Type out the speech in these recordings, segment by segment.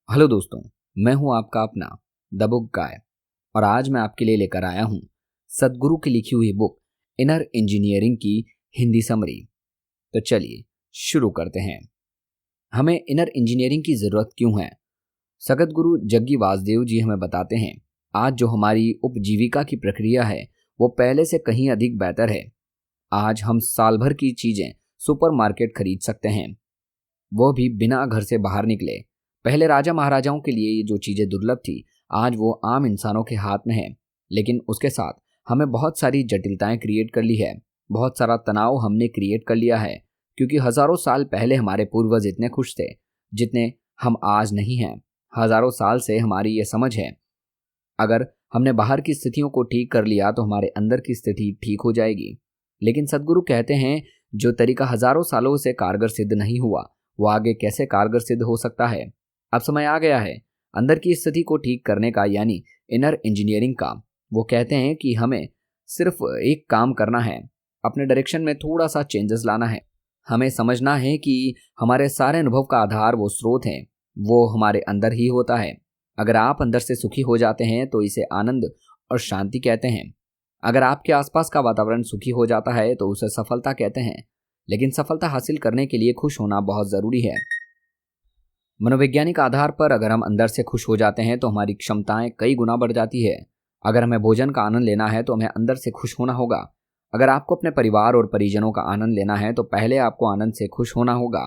Hello दोस्तों, मैं हूं आपका अपना द बुक गाय और आज मैं आपके लिए लेकर आया हूं सदगुरु की लिखी हुई बुक इनर इंजीनियरिंग की हिंदी समरी। तो चलिए शुरू करते हैं। हमें इनर इंजीनियरिंग की जरूरत क्यों है? सदगुरु जग्गी वासुदेव जी हमें बताते हैं, आज जो हमारी उपजीविका की प्रक्रिया है वो पहले से कहीं अधिक बेहतर है। आज हम साल भर की चीजें सुपरमार्केट खरीद सकते हैं, वो भी बिना घर से बाहर निकले। पहले राजा महाराजाओं के लिए ये जो चीजें दुर्लभ थी, आज वो आम इंसानों के हाथ में है। लेकिन उसके साथ हमें बहुत सारी जटिलताएं क्रिएट कर ली है, बहुत सारा तनाव हमने क्रिएट कर लिया है, क्योंकि हजारों साल पहले हमारे पूर्वज इतने खुश थे जितने हम आज नहीं हैं। हजारों साल से हमारी ये समझ है, अगर हमने बाहर की स्थितियों को ठीक कर लिया तो हमारे अंदर की स्थिति ठीक हो जाएगी। लेकिन सदगुरु कहते हैं, जो तरीका हजारों सालों से कारगर सिद्ध नहीं हुआ वो आगे कैसे कारगर सिद्ध हो सकता है? अब समय आ गया है अंदर की स्थिति को ठीक करने का, यानी इनर इंजीनियरिंग का। वो कहते हैं कि हमें सिर्फ एक काम करना है, अपने डायरेक्शन में थोड़ा सा चेंजेस लाना है। हमें समझना है कि हमारे सारे अनुभव का आधार वो स्रोत है, वो हमारे अंदर ही होता है। अगर आप अंदर से सुखी हो जाते हैं तो इसे आनंद और शांति कहते हैं। अगर आपके आसपास का वातावरण सुखी हो जाता है तो उसे सफलता कहते हैं। लेकिन सफलता हासिल करने के लिए खुश होना बहुत जरूरी है। मनोवैज्ञानिक आधार पर अगर हम अंदर से खुश हो जाते हैं तो हमारी क्षमताएं कई गुना बढ़ जाती है। अगर हमें भोजन का आनंद लेना है तो हमें अंदर से खुश होना होगा। अगर आपको अपने परिवार और परिजनों का आनंद लेना है तो पहले आपको आनंद से खुश होना होगा।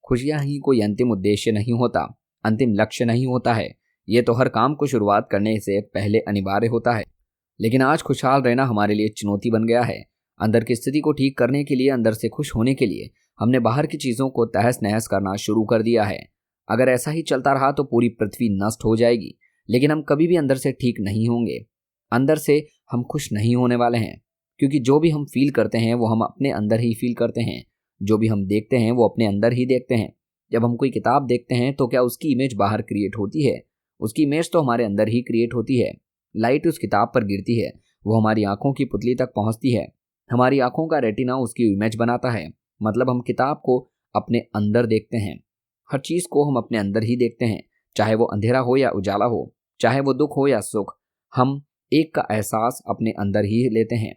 खुशियां ही कोई अंतिम उद्देश्य नहीं होता, अंतिम लक्ष्य नहीं होता है। ये तो हर काम को शुरुआत करने से पहले अनिवार्य होता है। लेकिन आज खुशहाल रहना हमारे लिए चुनौती बन गया है। अंदर की स्थिति को ठीक करने के लिए, अंदर से खुश होने के लिए हमने बाहर की चीजों को तहस नहस करना शुरू कर दिया है। अगर ऐसा ही चलता रहा तो पूरी पृथ्वी नष्ट हो जाएगी। लेकिन हम कभी भी अंदर से ठीक नहीं होंगे, अंदर से हम खुश नहीं होने वाले हैं, क्योंकि जो भी हम फील करते हैं वो हम अपने अंदर ही फील करते हैं। जो भी हम देखते हैं वो अपने अंदर ही देखते हैं। जब हम कोई किताब देखते हैं तो क्या उसकी इमेज बाहर क्रिएट होती है? उसकी इमेज तो हमारे अंदर ही क्रिएट होती है। लाइट उस किताब पर गिरती है, वो हमारी आंखों की पुतली तक पहुंचती है। हमारी आंखों का रेटिना उसकी इमेज बनाता है। मतलब हम किताब को अपने अंदर देखते हैं। हर चीज को हम अपने अंदर ही देखते हैं, चाहे वो अंधेरा हो या उजाला हो, चाहे वो दुख हो या सुख। हम एक का एहसास अपने अंदर ही लेते हैं।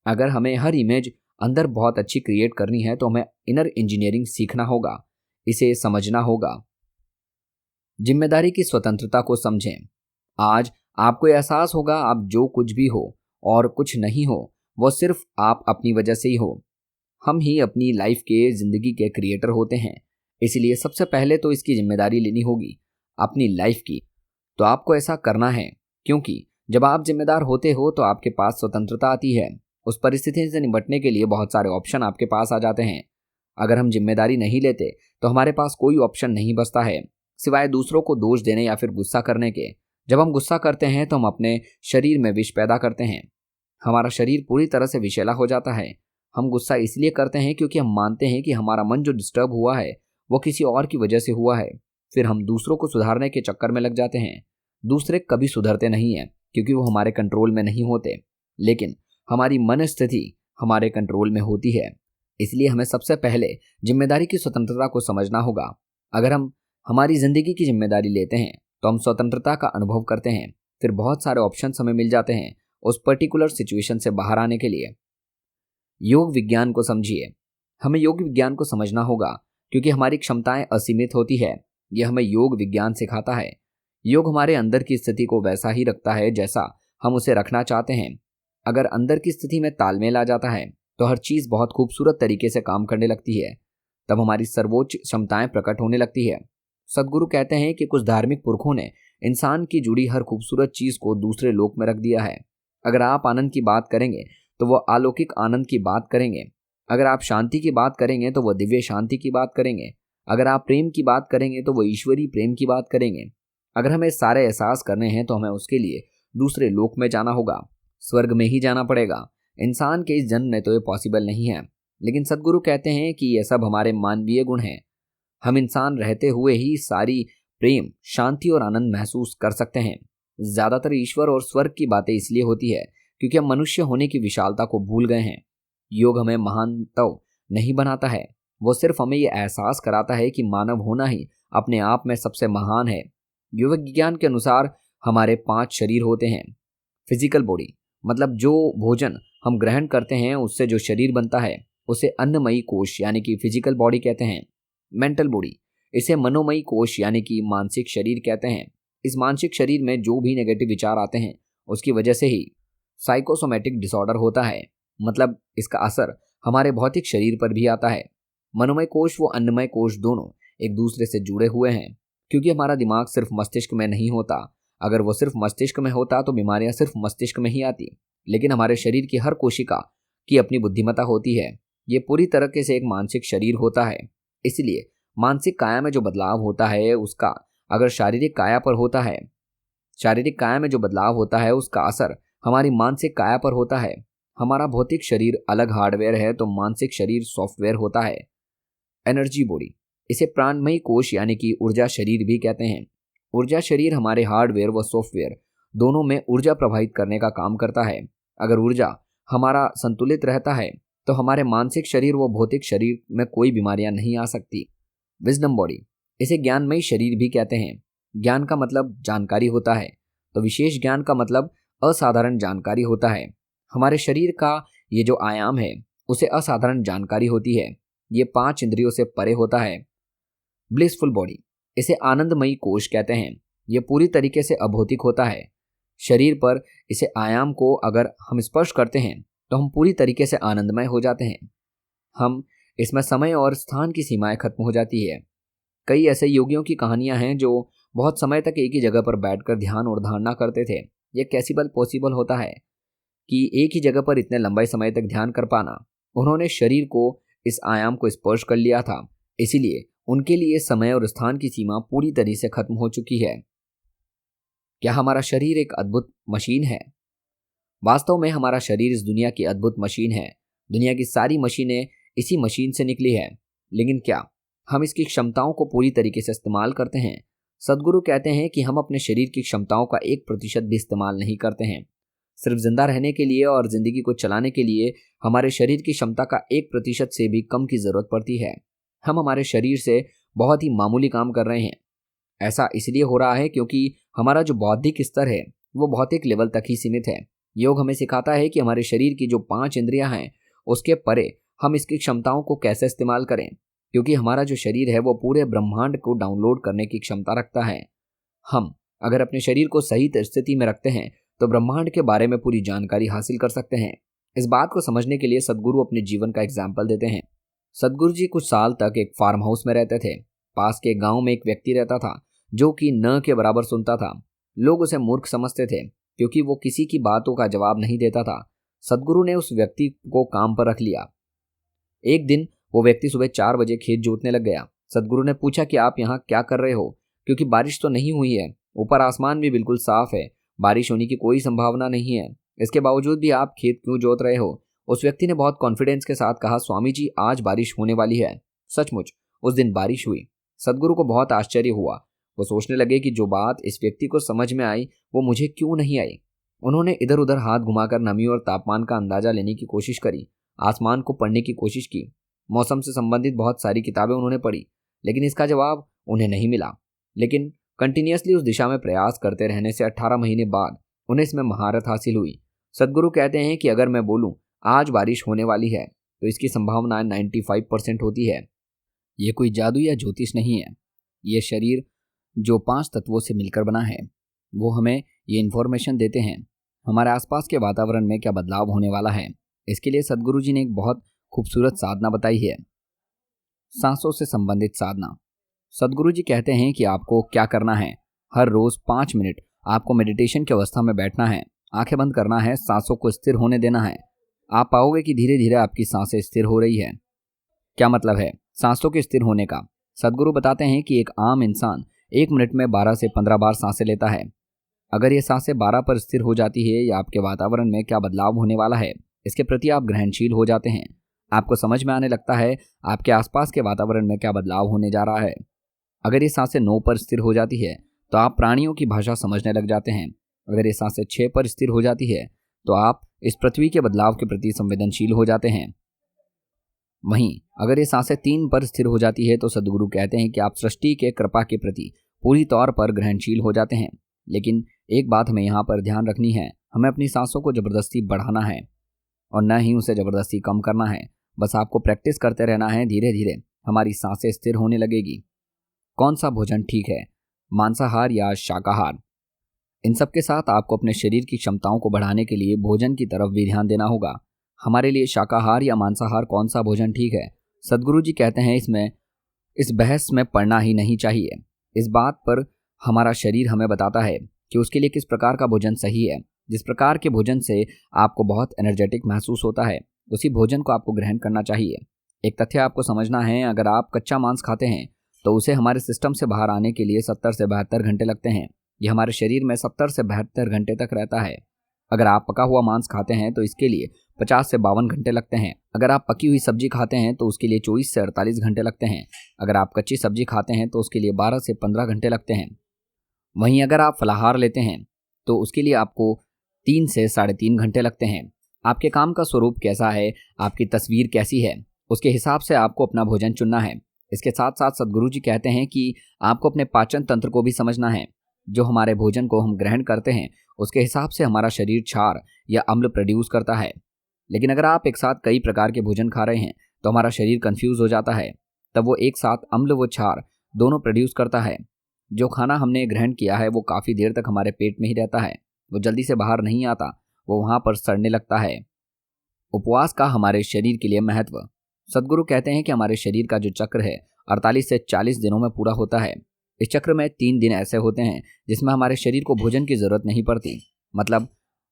अगर हमें हर इमेज अंदर बहुत अच्छी क्रिएट करनी है तो हमें इनर इंजीनियरिंग सीखना होगा, इसे समझना होगा। जिम्मेदारी की स्वतंत्रता को समझें। आज आपको एहसास होगा, आप जो कुछ भी हो और कुछ नहीं हो, वो सिर्फ आप अपनी वजह से ही हो। हम ही अपनी लाइफ के, जिंदगी के क्रिएटर होते हैं। इसलिए सबसे पहले तो इसकी जिम्मेदारी लेनी होगी, अपनी लाइफ की। तो आपको ऐसा करना है, क्योंकि जब आप जिम्मेदार होते हो तो आपके पास स्वतंत्रता आती है। उस परिस्थिति से निपटने के लिए बहुत सारे ऑप्शन आपके पास आ जाते हैं। अगर हम जिम्मेदारी नहीं लेते तो हमारे पास कोई ऑप्शन नहीं बचता है सिवाय दूसरों को दोष देने या फिर गुस्सा करने के। जब हम गुस्सा करते हैं तो हम अपने शरीर में विष पैदा करते हैं। हमारा शरीर पूरी तरह से विषैला हो जाता है। हम गुस्सा इसलिए करते हैं क्योंकि हम मानते हैं कि हमारा मन जो डिस्टर्ब हुआ है वो किसी और की वजह से हुआ है। फिर हम दूसरों को सुधारने के चक्कर में लग जाते हैं। दूसरे कभी सुधरते नहीं हैं क्योंकि वो हमारे कंट्रोल में नहीं होते, लेकिन हमारी मन स्थिति हमारे कंट्रोल में होती है। इसलिए हमें सबसे पहले जिम्मेदारी की स्वतंत्रता को समझना होगा। अगर हम हमारी जिंदगी की जिम्मेदारी लेते हैं तो हम स्वतंत्रता का अनुभव करते हैं। फिर बहुत सारे ऑप्शन हमें मिल जाते हैं उस पर्टिकुलर सिचुएशन से बाहर आने के लिए। योग विज्ञान को समझिए। हमें योग विज्ञान को समझना होगा क्योंकि हमारी क्षमताएं असीमित होती है। यह हमें योग विज्ञान सिखाता है। योग हमारे अंदर की स्थिति को वैसा ही रखता है जैसा हम उसे रखना चाहते हैं। अगर अंदर की स्थिति में तालमेल आ जाता है तो हर चीज बहुत खूबसूरत तरीके से काम करने लगती है। तब हमारी सर्वोच्च क्षमताएं प्रकट होने लगती है। सदगुरु कहते हैं कि कुछ धार्मिक पुरखों ने इंसान की जुड़ी हर खूबसूरत चीज को दूसरे लोक में रख दिया है। अगर आप आनंद की बात करेंगे तो वह अलौकिक आनंद की बात करेंगे। अगर आप शांति की बात करेंगे तो वह दिव्य शांति की बात करेंगे। अगर आप प्रेम की बात करेंगे तो वह ईश्वरीय प्रेम की बात करेंगे। अगर हमें सारे एहसास करने हैं तो हमें उसके लिए दूसरे लोक में जाना होगा, स्वर्ग में ही जाना पड़ेगा। इंसान के इस जन्म में तो ये पॉसिबल नहीं है। लेकिन सदगुरु कहते हैं कि यह सब हमारे मानवीय गुण हैं। हम इंसान रहते हुए ही सारी प्रेम, शांति और आनंद महसूस कर सकते हैं। ज्यादातर ईश्वर और स्वर्ग की बातें इसलिए होती है क्योंकि हम मनुष्य होने की विशालता को भूल गए हैं। योग हमें महान तो नहीं बनाता है, वो सिर्फ हमें यह एहसास कराता है कि मानव होना ही अपने आप में सबसे महान है। योग विज्ञान के अनुसार हमारे 5 शरीर होते हैं। फिजिकल बॉडी मतलब जो भोजन हम ग्रहण करते हैं उससे जो शरीर बनता है उसे अन्नमयी कोश यानी कि फिजिकल बॉडी कहते हैं। मेंटल बॉडी, इसे मनोमयी कोश यानी कि मानसिक शरीर कहते हैं। इस मानसिक शरीर में जो भी नेगेटिव विचार आते हैं उसकी वजह से ही साइकोसोमैटिक डिसऑर्डर होता है, मतलब इसका असर हमारे भौतिक शरीर पर भी आता है। मनोमय कोश व अन्नमय कोश दोनों एक दूसरे से जुड़े हुए हैं, क्योंकि हमारा दिमाग सिर्फ मस्तिष्क में नहीं होता। अगर वो सिर्फ मस्तिष्क में होता तो बीमारियां सिर्फ मस्तिष्क में ही आती, लेकिन हमारे शरीर की हर कोशिका की अपनी बुद्धिमत्ता होती है। ये पूरी तरीके से एक मानसिक शरीर होता है। इसलिए मानसिक काया में जो बदलाव होता है उसका अगर शारीरिक काया पर होता है, शारीरिक काया में जो बदलाव होता है उसका असर हमारी मानसिक काया पर होता है। हमारा भौतिक शरीर अलग हार्डवेयर है तो मानसिक शरीर सॉफ्टवेयर होता है। एनर्जी बॉडी, इसे प्राणमयी कोश यानी कि ऊर्जा शरीर भी कहते हैं। ऊर्जा शरीर हमारे हार्डवेयर व सॉफ्टवेयर दोनों में ऊर्जा प्रवाहित करने का काम करता है। अगर ऊर्जा हमारा संतुलित रहता है तो हमारे मानसिक शरीर व भौतिक शरीर में कोई बीमारियां नहीं आ सकती। विजडम बॉडी, इसे ज्ञानमयी शरीर भी कहते हैं। ज्ञान का मतलब जानकारी होता है, तो विशेष ज्ञान का मतलब असाधारण जानकारी होता है। हमारे शरीर का ये जो आयाम है उसे असाधारण जानकारी होती है। ये 5 इंद्रियों से परे होता है। ब्लिसफुल बॉडी, इसे आनंदमयी कोश कहते हैं। ये पूरी तरीके से अभौतिक होता है। शरीर पर इसे आयाम को अगर हम स्पर्श करते हैं तो हम पूरी तरीके से आनंदमय हो जाते हैं। हम इसमें समय और स्थान की सीमाएं खत्म हो जाती है। कई ऐसे योगियों की कहानियां हैं जो बहुत समय तक एक ही जगह पर बैठकर ध्यान और धारणा करते थे। ये कैसे पॉसिबल होता है कि एक ही जगह पर इतने लंबे समय तक ध्यान कर पाना? उन्होंने शरीर को इस आयाम को स्पर्श कर लिया था, इसीलिए उनके लिए समय और स्थान की सीमा पूरी तरह से खत्म हो चुकी है। क्या हमारा शरीर एक अद्भुत मशीन है? वास्तव में हमारा शरीर इस दुनिया की अद्भुत मशीन है। दुनिया की सारी मशीनें इसी मशीन से निकली है, लेकिन क्या हम इसकी क्षमताओं को पूरी तरीके से इस्तेमाल करते हैं? सद्गुरु कहते हैं कि हम अपने शरीर की क्षमताओं का 1% भी इस्तेमाल नहीं करते हैं। सिर्फ जिंदा रहने के लिए और जिंदगी को चलाने के लिए हमारे शरीर की क्षमता का 1% से भी कम की जरूरत पड़ती है। हम हमारे शरीर से बहुत ही मामूली काम कर रहे हैं। ऐसा इसलिए हो रहा है क्योंकि हमारा जो बौद्धिक स्तर है वो भौतिक लेवल तक ही सीमित है। योग हमें सिखाता है कि हमारे शरीर की जो 5 इंद्रियां हैं उसके परे हम इसकी क्षमताओं को कैसे इस्तेमाल करें, क्योंकि हमारा जो शरीर है वो पूरे ब्रह्मांड को डाउनलोड करने की क्षमता रखता है। हम अगर अपने शरीर को सही स्थिति में रखते हैं तो ब्रह्मांड के बारे में पूरी जानकारी हासिल कर सकते हैं। इस बात को समझने के लिए सद्गुरु अपने जीवन का एग्जाम्पल देते हैं। सद्गुरु जी कुछ साल तक एक फार्म हाउस में रहते थे। पास के गांव में एक व्यक्ति रहता था जो कि न के बराबर सुनता था। लोग उसे मूर्ख समझते थे क्योंकि वो किसी की बातों का जवाब नहीं देता था। सद्गुरु ने उस व्यक्ति को काम पर रख लिया। एक दिन वो व्यक्ति सुबह 4 बजे खेत जोतने लग गया। सद्गुरु ने पूछा कि आप यहाँ क्या कर रहे हो, क्योंकि बारिश तो नहीं हुई है, ऊपर आसमान भी बिल्कुल साफ है, बारिश होने की कोई संभावना नहीं है, इसके बावजूद भी आप खेत क्यों जोत रहे हो? उस व्यक्ति ने बहुत कॉन्फिडेंस के साथ कहा, स्वामी जी आज बारिश होने वाली है। सचमुच उस दिन बारिश हुई। सद्गुरु को बहुत आश्चर्य हुआ। वो सोचने लगे कि जो बात इस व्यक्ति को समझ में आई वो मुझे क्यों नहीं आई। उन्होंने इधर उधर हाथ घुमाकर नमी और तापमान का अंदाजा लेने की कोशिश करी, आसमान को पढ़ने की कोशिश की, मौसम से संबंधित बहुत सारी किताबें उन्होंने पढ़ी, लेकिन इसका जवाब उन्हें नहीं मिला। लेकिन कंटिन्यूअसली उस दिशा में प्रयास करते रहने से 18 महीने बाद उन्हें इसमें महारत हासिल हुई। सद्गुरु कहते हैं कि अगर मैं बोलूं आज बारिश होने वाली है तो इसकी संभावना 95% होती है। ये कोई जादू या ज्योतिष नहीं है। ये शरीर जो 5 तत्वों से मिलकर बना है वो हमें ये इन्फॉर्मेशन देते हैं हमारे आसपास के वातावरण में क्या बदलाव होने वाला है। इसके लिए सद्गुरु जी ने एक बहुत खूबसूरत साधना बताई है, सांसों से संबंधित साधना। सद्गुरु जी कहते हैं कि आपको क्या करना है, हर रोज 5 मिनट आपको मेडिटेशन की अवस्था में बैठना है, आंखें बंद करना है, सांसों को स्थिर होने देना है। आप पाओगे कि धीरे धीरे आपकी सांसें स्थिर हो रही है। क्या मतलब है सांसों के स्थिर होने का? सद्गुरु बताते हैं कि एक आम इंसान 1 मिनट में 12 से 15 बार सांसें लेता है। अगर ये सांसें 12 पर स्थिर हो जाती है या आपके वातावरण में क्या बदलाव होने वाला है इसके प्रति आप ग्रहणशील हो जाते हैं। आपको समझ में आने लगता है आपके आसपास के वातावरण में क्या बदलाव होने जा रहा है। अगर ये सांसें 9 पर स्थिर हो जाती है तो आप प्राणियों की भाषा समझने लग जाते हैं। अगर ये सांसें 6 पर स्थिर हो जाती है तो आप इस पृथ्वी के बदलाव के प्रति संवेदनशील हो जाते हैं। वहीं अगर ये सांसें 3 पर स्थिर हो जाती है तो सद्गुरु कहते हैं कि आप सृष्टि के कृपा के प्रति पूरी तौर पर ग्रहणशील हो जाते हैं। लेकिन एक बात हमें यहाँ पर ध्यान रखनी है, हमें अपनी सांसों को ज़बरदस्ती बढ़ाना है और न ही उसे ज़बरदस्ती कम करना है। बस आपको प्रैक्टिस करते रहना है, धीरे धीरे हमारी सांसें स्थिर होने लगेगी। कौन सा भोजन ठीक है, मांसाहार या शाकाहार? इन सब के साथ आपको अपने शरीर की क्षमताओं को बढ़ाने के लिए भोजन की तरफ भी ध्यान देना होगा। हमारे लिए शाकाहार या मांसाहार कौन सा भोजन ठीक है, सदगुरु जी कहते हैं इस बहस में पड़ना ही नहीं चाहिए। इस बात पर हमारा शरीर हमें बताता है कि उसके लिए किस प्रकार का भोजन सही है। जिस प्रकार के भोजन से आपको बहुत एनर्जेटिक महसूस होता है, उसी भोजन को आपको ग्रहण करना चाहिए। एक तथ्य आपको समझना है, अगर आप कच्चा मांस खाते हैं तो उसे हमारे सिस्टम से बाहर आने के लिए 70 से 72 घंटे लगते हैं। यह हमारे शरीर में 70 से 72 घंटे तक रहता है। अगर आप पका हुआ मांस खाते हैं तो इसके लिए 50 से 52 घंटे लगते हैं। अगर आप पकी हुई सब्जी खाते हैं तो उसके लिए 24 से 48 घंटे लगते हैं। अगर आप कच्ची सब्जी खाते हैं तो उसके लिए 12 से 15 घंटे लगते हैं। वहीं अगर आप फलाहार लेते हैं तो उसके लिए आपको 3 से 3.5 घंटे लगते हैं। आपके काम का स्वरूप कैसा है, आपकी तस्वीर कैसी है, उसके हिसाब से आपको अपना भोजन चुनना है। इसके साथ साथ सदगुरु जी कहते हैं कि आपको अपने पाचन तंत्र को भी समझना है। जो हमारे भोजन को हम ग्रहण करते हैं उसके हिसाब से हमारा शरीर क्षार या अम्ल प्रोड्यूस करता है। लेकिन अगर आप एक साथ कई प्रकार के भोजन खा रहे हैं तो हमारा शरीर कंफ्यूज हो जाता है। तब वो एक साथ अम्ल व क्षार दोनों प्रोड्यूस करता है। जो खाना हमने ग्रहण किया है वो काफ़ी देर तक हमारे पेट में ही रहता है, वो जल्दी से बाहर नहीं आता, वो वहाँ पर सड़ने लगता है। उपवास का हमारे शरीर के लिए महत्व। सदगुरु कहते हैं कि हमारे शरीर का जो चक्र है 48 से 40 दिनों में पूरा होता है। इस चक्र में 3 दिन ऐसे होते हैं जिसमें हमारे शरीर को भोजन की ज़रूरत नहीं पड़ती। मतलब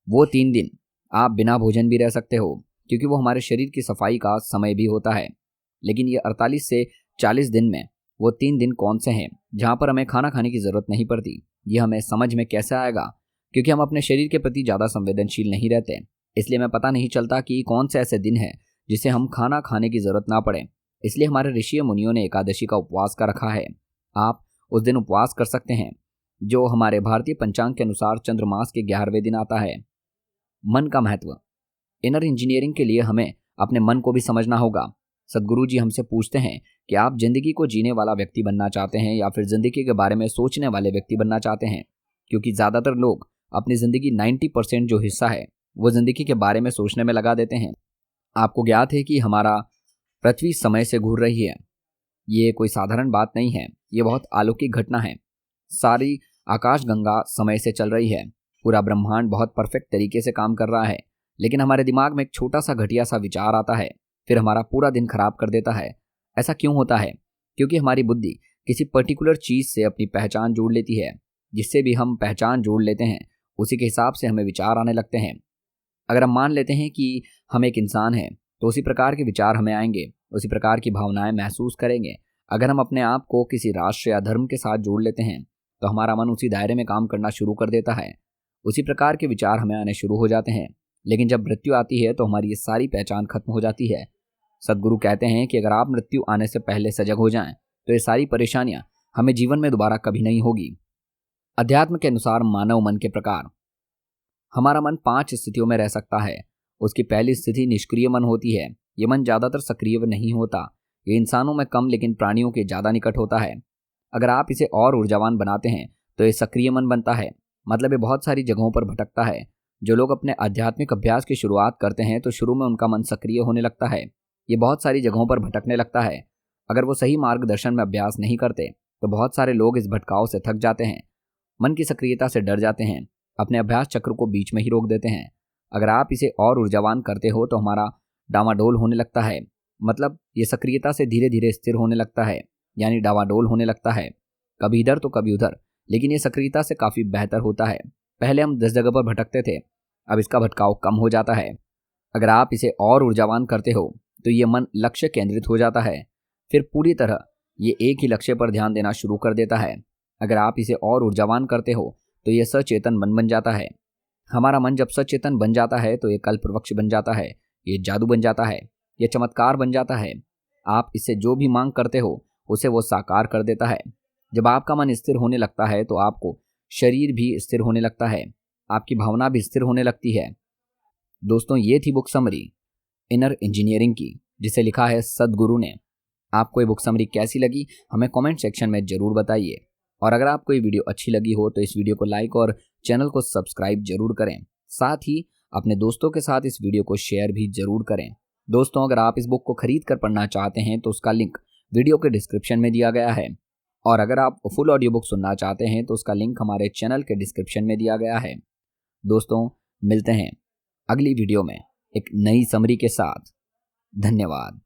वो 3 दिन आप बिना भोजन भी रह सकते हो, क्योंकि वो हमारे शरीर की सफाई का समय भी होता है। लेकिन ये 48 से 40 दिन में वो 3 दिन कौन से हैं जहाँ पर हमें खाना खाने की ज़रूरत नहीं पड़ती? ये हमें समझ में कैसे आएगा? क्योंकि हम अपने शरीर के प्रति ज़्यादा संवेदनशील नहीं रहते, इसलिए हमें पता नहीं चलता कि कौन से ऐसे दिन हैं जिसे हम खाना खाने की ज़रूरत ना पड़े। इसलिए हमारे ऋषि मुनियों ने एकादशी का उपवास का रखा है। आप उस दिन उपवास कर सकते हैं जो हमारे भारतीय पंचांग के अनुसार चंद्रमास के 11वें दिन आता है। मन का महत्व। इनर इंजीनियरिंग के लिए हमें अपने मन को भी समझना होगा। सदगुरु जी हमसे पूछते हैं कि आप जिंदगी को जीने वाला व्यक्ति बनना चाहते हैं या फिर जिंदगी के बारे में सोचने वाले व्यक्ति बनना चाहते हैं? क्योंकि ज़्यादातर लोग अपनी ज़िंदगी 90% जो हिस्सा है वो ज़िंदगी के बारे में सोचने में लगा देते हैं। आपको ज्ञात है कि हमारा पृथ्वी समय से घूर रही है। ये कोई साधारण बात नहीं है, ये बहुत अलौकिक घटना है। सारी आकाशगंगा समय से चल रही है। पूरा ब्रह्मांड बहुत परफेक्ट तरीके से काम कर रहा है, लेकिन हमारे दिमाग में एक छोटा सा घटिया सा विचार आता है, फिर हमारा पूरा दिन खराब कर देता है। ऐसा क्यों होता है? क्योंकि हमारी बुद्धि किसी पर्टिकुलर चीज़ से अपनी पहचान जोड़ लेती है। जिससे भी हम पहचान जोड़ लेते हैं उसी के हिसाब से हमें विचार आने लगते हैं। अगर हम मान लेते हैं कि हम एक इंसान हैं तो उसी प्रकार के विचार हमें आएंगे, उसी प्रकार की भावनाएं महसूस करेंगे। अगर हम अपने आप को किसी राष्ट्र या धर्म के साथ जोड़ लेते हैं तो हमारा मन उसी दायरे में काम करना शुरू कर देता है। उसी प्रकार के विचार हमें आने शुरू हो जाते हैं। लेकिन जब मृत्यु आती है तो हमारी ये सारी पहचान खत्म हो जाती है। सदगुरु कहते हैं कि अगर आप मृत्यु आने से पहले सजग हो जाएं तो ये सारी परेशानियां हमें जीवन में दोबारा कभी नहीं होगी। अध्यात्म के अनुसार मानव मन के प्रकार। हमारा मन 5 स्थितियों में रह सकता है। उसकी पहली स्थिति निष्क्रिय मन होती है। ये मन ज़्यादातर सक्रिय नहीं होता। ये इंसानों में कम लेकिन प्राणियों के ज़्यादा निकट होता है। अगर आप इसे और ऊर्जावान बनाते हैं तो ये सक्रिय मन बनता है। मतलब ये बहुत सारी जगहों पर भटकता है। जो लोग अपने आध्यात्मिक अभ्यास की शुरुआत करते हैं तो शुरू में उनका मन सक्रिय होने लगता है। ये बहुत सारी जगहों पर भटकने लगता है। अगर वो सही मार्गदर्शन में अभ्यास नहीं करते तो बहुत सारे लोग इस भटकाव से थक जाते हैं, मन की सक्रियता से डर जाते हैं, अपने अभ्यास चक्र को बीच में ही रोक देते हैं। अगर आप इसे और ऊर्जावान करते हो तो हमारा डामाडोल होने लगता है। मतलब ये सक्रियता से धीरे धीरे स्थिर होने लगता है, यानी डावाडोल होने लगता है, कभी इधर तो कभी उधर। लेकिन ये सक्रियता से काफ़ी बेहतर होता है। पहले हम 10 जगह पर भटकते थे, अब इसका भटकाव कम हो जाता है। अगर आप इसे और ऊर्जावान करते हो तो ये मन लक्ष्य केंद्रित हो जाता है। फिर पूरी तरह ये एक ही लक्ष्य पर ध्यान देना शुरू कर देता है। अगर आप इसे और ऊर्जावान करते हो तो ये सचेतन मन बन जाता है। हमारा मन जब सचेतन बन जाता है तो ये कल्पवृक्ष बन जाता है, ये जादू बन जाता है, ये चमत्कार बन जाता है। आप इससे जो भी मांग करते हो उसे वो साकार कर देता है। जब आपका मन स्थिर होने लगता है तो आपको शरीर भी स्थिर होने लगता है, आपकी भावना भी स्थिर होने लगती है। दोस्तों, ये थी बुक समरी इनर इंजीनियरिंग की, जिसे लिखा है सदगुरु ने। आपको ये बुक समरी कैसी लगी हमें कमेंट सेक्शन में ज़रूर बताइए। और अगर आपको ये वीडियो अच्छी लगी हो तो इस वीडियो को लाइक और चैनल को सब्सक्राइब जरूर करें। साथ ही अपने दोस्तों के साथ इस वीडियो को शेयर भी जरूर करें। दोस्तों, अगर आप इस बुक को खरीद कर पढ़ना चाहते हैं तो उसका लिंक वीडियो के डिस्क्रिप्शन में दिया गया है, और अगर आप फुल ऑडियो बुक सुनना चाहते हैं तो उसका लिंक हमारे चैनल के डिस्क्रिप्शन में दिया गया है। दोस्तों, मिलते हैं अगली वीडियो में एक नई समरी के साथ। धन्यवाद।